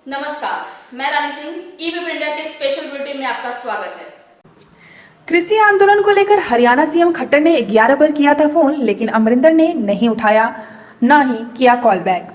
नमस्कार, मैं रानी Singh EBP India के स्पेशल बुलेटिन में आपका स्वागत है। कृषि आंदोलन को लेकर हरियाणा सीएम खट्टर ने 11 बार किया था फोन, लेकिन अमरिंदर ने नहीं उठाया, न ही किया कॉल बैक।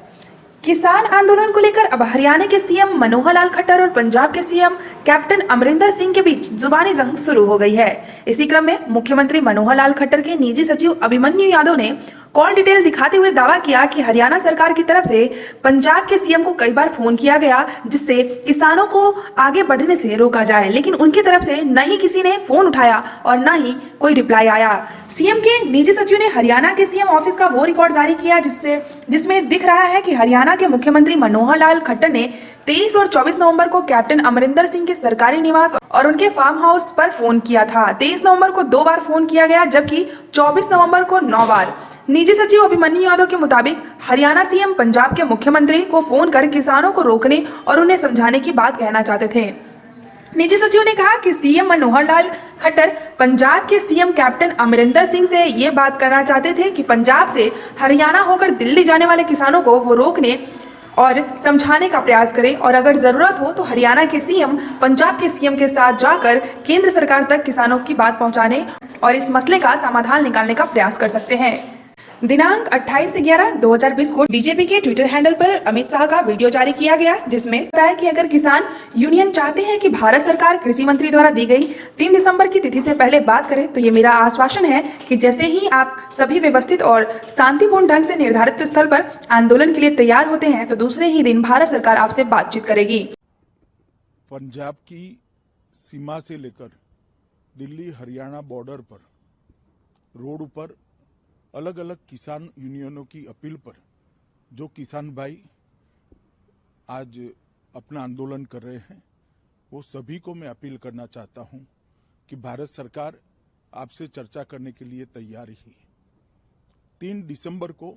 किसान आंदोलन को लेकर अब हरियाणा के सीएम मनोहर लाल खट्टर और पंजाब के सीएम कैप्टन अमरिंदर सिंह के बीच जुबानी जंग शुरू हो गई है। इसी क्रम में मुख्यमंत्री मनोहर लाल खट्टर के निजी सचिव अभिमन्यु यादव ने कॉल डिटेल दिखाते हुए दावा किया कि हरियाणा सरकार की तरफ से पंजाब के सीएम को कई बार फोन किया गया जिससे किसानों को आगे बढ़ने से रोका जाए, लेकिन उनकी तरफ से न ही किसी ने फोन उठाया और न ही कोई रिप्लाई आया। सीएम के निजी सचिव ने हरियाणा के सीएम ऑफिस का वो रिकॉर्ड जारी किया जिसमें दिख रहा है कि हरियाणा के मुख्यमंत्री मनोहर लाल खट्टर ने 23 और 24 नवंबर को कैप्टन अमरिंदर सिंह के सरकारी निवास और उनके फार्म हाउस पर फोन किया था। 23 नवंबर को 2 बार फोन किया गया जबकि 24 नवंबर को 9 बार। निजी सचिव अभिमन्यु यादव के मुताबिक हरियाणा सीएम पंजाब के मुख्यमंत्री को फोन कर किसानों को रोकने और उन्हें समझाने की बात कहना चाहते थे। निजी सचिव ने कहा कि सीएम मनोहर लाल खट्टर पंजाब के सीएम कैप्टन अमरिंदर सिंह से ये बात करना चाहते थे कि पंजाब से हरियाणा होकर दिल्ली जाने वाले किसानों को वो रोकने और समझाने का प्रयास करें और अगर जरूरत हो तो हरियाणा के सीएम पंजाब के सीएम के साथ जाकर केंद्र सरकार तक किसानों की बात पहुंचाने और इस मसले का समाधान निकालने का प्रयास कर सकते हैं। दिनांक 28/11/2020 को बीजेपी के ट्विटर हैंडल पर अमित शाह का वीडियो जारी किया गया जिसमें बताया कि अगर किसान यूनियन चाहते हैं कि भारत सरकार कृषि मंत्री द्वारा दी गई 3 दिसंबर की तिथि से पहले बात करे तो ये मेरा आश्वासन है कि जैसे ही आप सभी व्यवस्थित और शांतिपूर्ण ढंग से निर्धारित स्थल पर आंदोलन के लिए तैयार होते हैं तो दूसरे ही दिन भारत सरकार आपसे बातचीत करेगी। पंजाब की सीमा से लेकर दिल्ली हरियाणा बॉर्डर पर रोड पर अलग अलग किसान यूनियनों की अपील पर जो किसान भाई आज अपना आंदोलन कर रहे हैं वो सभी को मैं अपील करना चाहता हूं कि भारत सरकार आपसे चर्चा करने के लिए तैयार ही है। 3 दिसंबर को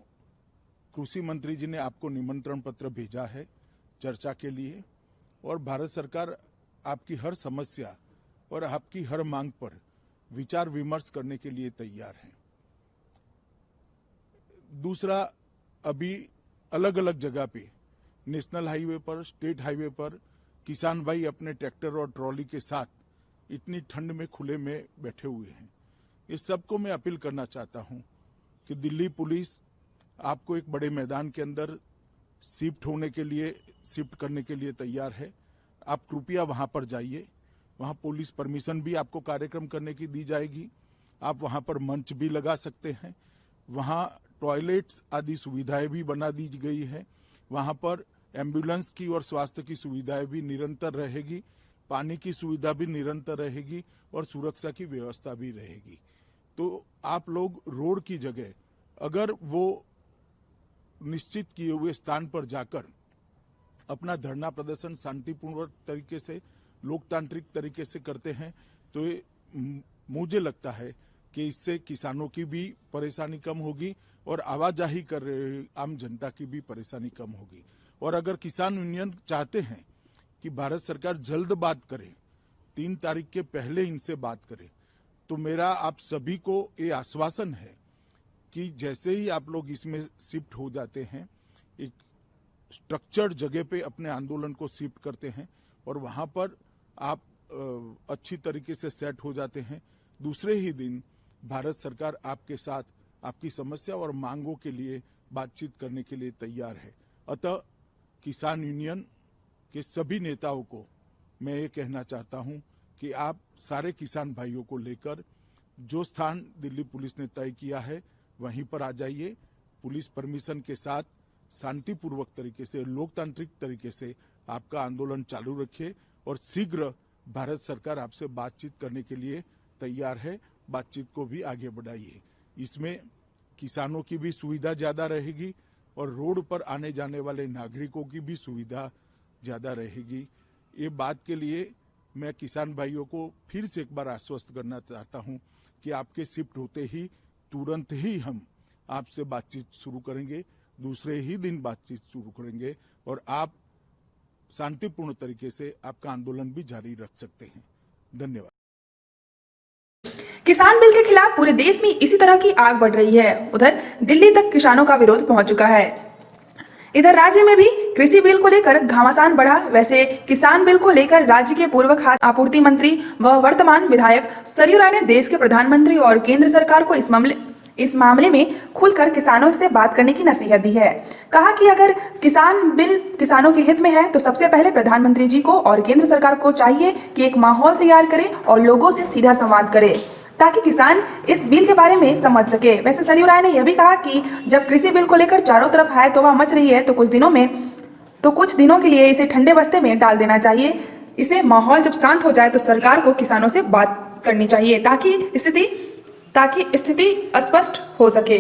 कृषि मंत्री जी ने आपको निमंत्रण पत्र भेजा है चर्चा के लिए और भारत सरकार आपकी हर समस्या और आपकी हर मांग पर विचार विमर्श करने के लिए तैयार है। दूसरा, अभी अलग अलग जगह पे नेशनल हाईवे पर, स्टेट हाईवे पर किसान भाई अपने ट्रैक्टर और ट्रॉली के साथ इतनी ठंड में खुले में बैठे हुए हैं। इस सबको मैं अपील करना चाहता हूं कि दिल्ली पुलिस आपको एक बड़े मैदान के अंदर शिफ्ट करने के लिए तैयार है। आप कृपया वहां पर जाइए, वहां पुलिस परमिशन भी आपको कार्यक्रम करने की दी जाएगी। आप वहां पर मंच भी लगा सकते हैं, वहां टॉयलेट्स आदि सुविधाएं भी बना दी गई है, वहां पर एम्बुलेंस की और स्वास्थ्य की सुविधाएं भी निरंतर रहेगी, पानी की सुविधा भी निरंतर रहेगी और सुरक्षा की व्यवस्था भी रहेगी। तो आप लोग रोड की जगह अगर वो निश्चित किए हुए स्थान पर जाकर अपना धरना प्रदर्शन शांतिपूर्ण तरीके से, लोकतांत्रिक तरीके से करते हैं तो मुझे लगता है कि इससे किसानों की भी परेशानी कम होगी और आवाजाही कर रहे आम जनता की भी परेशानी कम होगी। और अगर किसान यूनियन चाहते हैं कि भारत सरकार जल्द बात करे, 3 तारीख के पहले इनसे बात करे, तो मेरा आप सभी को ये आश्वासन है कि जैसे ही आप लोग इसमें शिफ्ट हो जाते हैं, एक स्ट्रक्चर्ड जगह पे अपने आंदोलन को शिफ्ट करते हैं और वहां पर आप अच्छी तरीके से सेट हो जाते हैं, दूसरे ही दिन भारत सरकार आपके साथ आपकी समस्या और मांगों के लिए बातचीत करने के लिए तैयार है। अतः किसान यूनियन के सभी नेताओं को मैं ये कहना चाहता हूं कि आप सारे किसान भाइयों को लेकर जो स्थान दिल्ली पुलिस ने तय किया है वहीं पर आ जाइए। पुलिस परमिशन के साथ शांतिपूर्वक तरीके से, लोकतांत्रिक तरीके से आपका आंदोलन चालू रखिए और शीघ्र भारत सरकार आपसे बातचीत करने के लिए तैयार है। बातचीत को भी आगे बढ़ाइए। इसमें किसानों की भी सुविधा ज्यादा रहेगी और रोड पर आने जाने वाले नागरिकों की भी सुविधा ज्यादा रहेगी। ये बात के लिए मैं किसान भाइयों को फिर से एक बार आश्वस्त करना चाहता हूं कि आपके शिफ्ट होते ही तुरंत ही हम आपसे बातचीत शुरू करेंगे, दूसरे ही दिन बातचीत शुरू करेंगे और आप शांतिपूर्ण तरीके से आपका आंदोलन भी जारी रख सकते हैं। धन्यवाद। किसान बिल के खिलाफ पूरे देश में इसी तरह की आग बढ़ रही है। उधर दिल्ली तक किसानों का विरोध पहुंच चुका है। इधर राज्य में भी कृषि बिल को लेकर घमासान बढ़ा। वैसे किसान बिल को लेकर राज्य के पूर्व खाद्य आपूर्ति मंत्री व वर्तमान विधायक सरयू राय ने देश के प्रधानमंत्री और केंद्र सरकार को इस मामले में खुलकर किसानों से बात करने की नसीहत दी है। कहा कि अगर किसान बिल किसानों के हित में है तो सबसे पहले प्रधानमंत्री जी को और केंद्र सरकार को चाहिए कि एक माहौल तैयार करे और लोगों से सीधा संवाद करे ताकि किसान इस बिल के बारे में समझ सके। वैसे सरयू राय ने यह भी कहा कि जब कृषि बिल को लेकर चारों तरफ हाय तौबा मच रही है तो कुछ दिनों के लिए इसे ठंडे बस्ते में डाल देना चाहिए। इसे माहौल जब शांत हो जाए तो सरकार को किसानों से बात करनी चाहिए ताकि स्थिति स्पष्ट हो सके।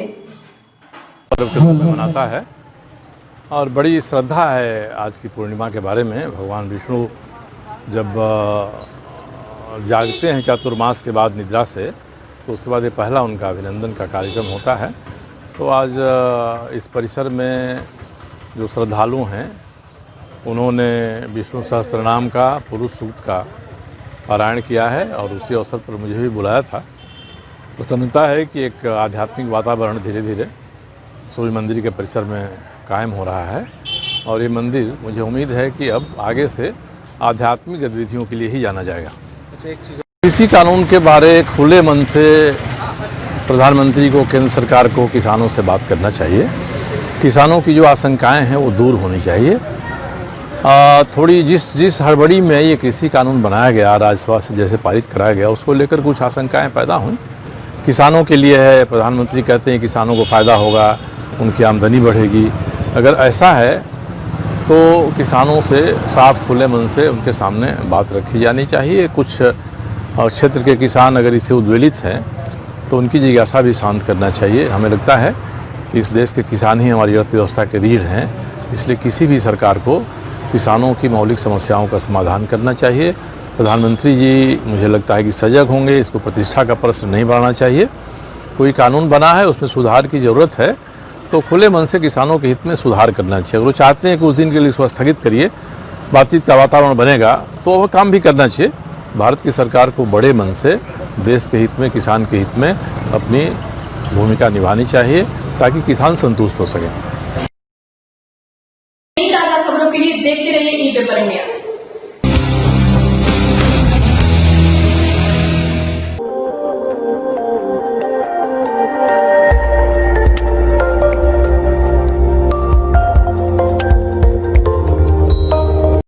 मनाता है और बड़ी श्रद्धा है आज की पूर्णिमा के बारे में। भगवान विष्णु जब जागते हैं चातुर्मास के बाद निद्रा से, तो उसके बाद ये पहला उनका अभिनंदन का कार्यक्रम होता है। तो आज इस परिसर में जो श्रद्धालु हैं उन्होंने विष्णु सहस्त्रनाम का पुरुष सूक्त का पारायण किया है और उसी अवसर पर मुझे भी बुलाया था। प्रसन्नता है कि एक आध्यात्मिक वातावरण धीरे धीरे सूर्य मंदिर के परिसर में कायम हो रहा है और ये मंदिर मुझे उम्मीद है कि अब आगे से आध्यात्मिक गतिविधियों के लिए ही जाना जाएगा। कृषि कानून के बारे खुले मन से प्रधानमंत्री को, केंद्र सरकार को किसानों से बात करना चाहिए। किसानों की जो आशंकाएं हैं वो दूर होनी चाहिए। थोड़ी जिस हड़बड़ी में ये कृषि कानून बनाया गया, राज्यसभा से जैसे पारित कराया गया, उसको लेकर कुछ आशंकाएं पैदा हुई। किसानों के लिए है, प्रधानमंत्री कहते हैं किसानों को फ़ायदा होगा, उनकी आमदनी बढ़ेगी। अगर ऐसा है तो किसानों से साफ खुले मन से उनके सामने बात रखी जानी चाहिए। कुछ क्षेत्र के किसान अगर इससे उद्वेलित हैं तो उनकी जिज्ञासा भी शांत करना चाहिए। हमें लगता है कि इस देश के किसान ही हमारी अर्थव्यवस्था के रीढ़ हैं, इसलिए किसी भी सरकार को किसानों की मौलिक समस्याओं का समाधान करना चाहिए। प्रधानमंत्री जी मुझे लगता है कि सजग होंगे, इसको प्रतिष्ठा का प्रश्न नहीं बढ़ाना चाहिए। कोई कानून बना है, उसमें सुधार की ज़रूरत है तो खुले मन से किसानों के हित में सुधार करना चाहिए। अगर वो चाहते हैं कि उस दिन के लिए इसको स्थगित करिए, बातचीत का वातावरण बनेगा, तो वह काम भी करना चाहिए। भारत की सरकार को बड़े मन से देश के हित में, किसान के हित में अपनी भूमिका निभानी चाहिए ताकि किसान संतुष्ट हो सकें।